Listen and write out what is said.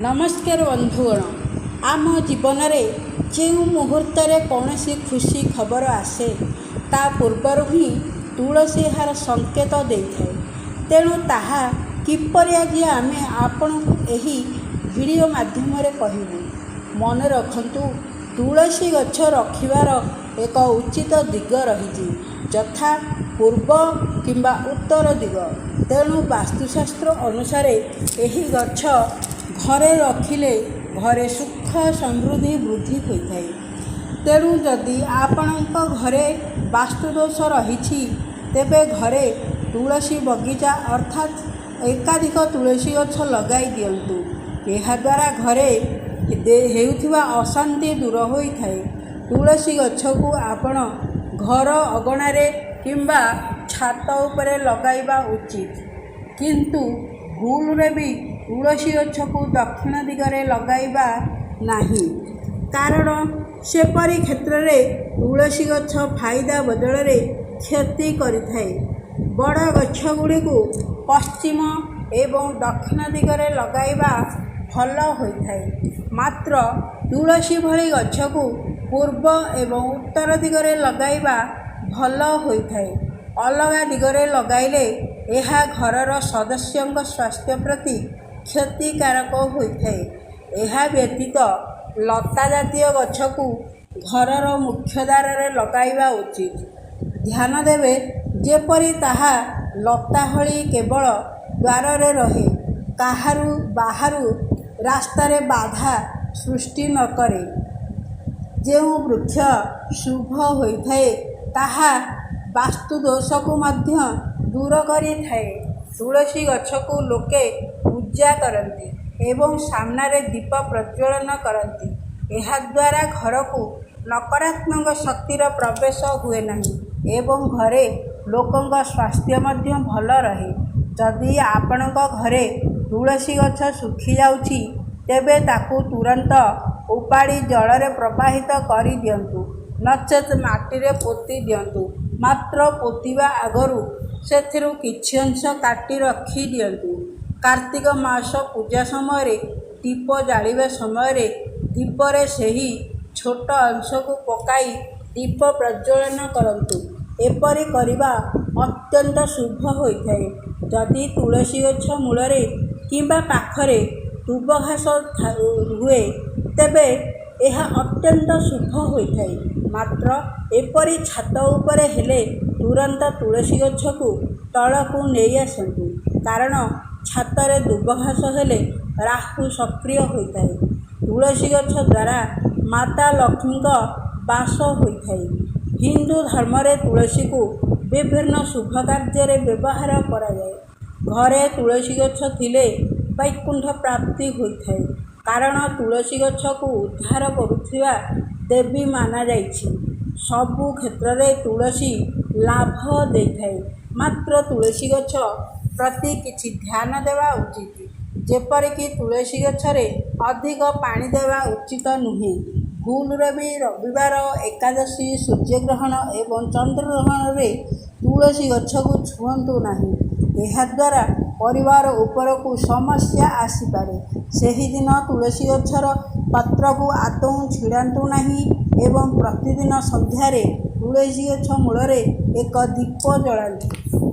नमस्कार बंधुगण आम जीवन में जो मुहूर्त कौन सी खुशी खबर आसे ता पूर्वर ही तुलसी हार संकेत दे थाए। तेणु ताहा किपरि आज आम आपण यही वीडियो माध्यम कहूँ मन रखु तुलसी गछ रखिबार एक उचित दिग रही यथा पूर्व किंबा उत्तर दिग। तेणु वास्तुशास्त्र अनुसार यही गछ घरे रखिले घरे सुख समृद्धि वृद्धि होता है। तेणु जदि आपणक घरे वास्तुदोष रही तेबे घरे तुलसी बगीचा अर्थात एकाधिक तुलसी गछ लगाई दिंतु। यह द्वारा घरे हेउथिबा अशांति दूर होता है। तुलसी गछ को आपण घर अगणारे किंबा छात उपरे लगाइबा उचित, किंतु भूल रे भी तुलसी गछ को दक्षिण दिगरे लगाइबा नहीं, कारण सेपरी क्षेत्र में तुलसी गछ फायदा बदल रे क्षति करिथाए। बड़ गछ गुड़ी को पश्चिम एवं दक्षिण दिगरे लगाइबा भल होइथाए। मात्र तुलसी भली गछ को पूर्व एवं उत्तर दिगरे लगाइबा भल होइथाए। अलगा दिगरे लगाइले यह घरर सदस्यों स्वास्थ्य प्रति क्षतिकारक होता है। यह व्यतीत लता जातीय गछ को घरर मुख्य द्वार लगाइबा उचित। ध्यान देवे जेपरी ताहा लता भली केवल द्वार रे रहे, काहारू बाहारू रास्तारे बाधा सृष्टि न करे। जो वृक्ष शुभ होता है ताहा वास्तु दोष को मध्य दूर करि थाए। तुलसी गछ को लोके पूजा करती एवं सामने दीप प्रज्वलन करती। यह द्वारा घर को नकारात्मक शक्तिर प्रवेश हुए नहीं एवं घरे लोकों स्वास्थ्य मध्य भल रहे। जदि आपणक घरे तुलसी गछ सुखी जाउछि तेबे ताकू तुरंत उपाड़ी जल प्रवाहित कर दियंतु, नचेत माटी रे पोती दियंतु। मात्र पोतीबा आगरू सेथिरु किछि अंश काटी रखी दियंतु। कार्तिक मास पूजा समय दीप जालिबा समय दीपरे सही छोट अंश को पकाई दीप प्रज्वलन करंतु। एपरि करिबा अत्यंत शुभ होता है। जदि तुलसी गछ मूलरे किंबा पाखरे दुब घास हुए तेबे यह अत्यंत शुभ होता है। मात्र एपरि छात उपरे हेले तुरंत तुलसी गछ को तल को नहीं आसतु, कारण छातरे दुब घास हेले राहु सक्रिय होता है। तुलसी गछ द्वारा माता लक्ष्मी का वास होता है। हिंदू धर्म रे तुलसी को विभिन्न शुभ कार्य व्यवहार करा जाए। घरे तुलसी गछ थिले वैकुंठ प्राप्ति होता है, कारण तुलसी गछ को उद्धार करुथिबा देवी माना जाइछि। सबु क्षेत्र में तुलसी लाभ देइथाए। मात्र तुलसी गछ प्रति किछि ध्यान देवा उचित, जेपरिक तुलसी गछरे अधिक पानी देवा उचित नुहे। भूल रे भी रविवार, एकादशी, सूर्यग्रहण एवं चंद्रग्रहण रे तुलसी गछ को छुअंतु नहीं। यह द्वारा परिवार उपर को समस्या आसीपारे। सही दिन तुलसी गछर पत्र को आदौ छिड़ातु नहीं एवं प्रतिदिन संध्यारे तुलसी गछ मूल एक दीप जलांतु।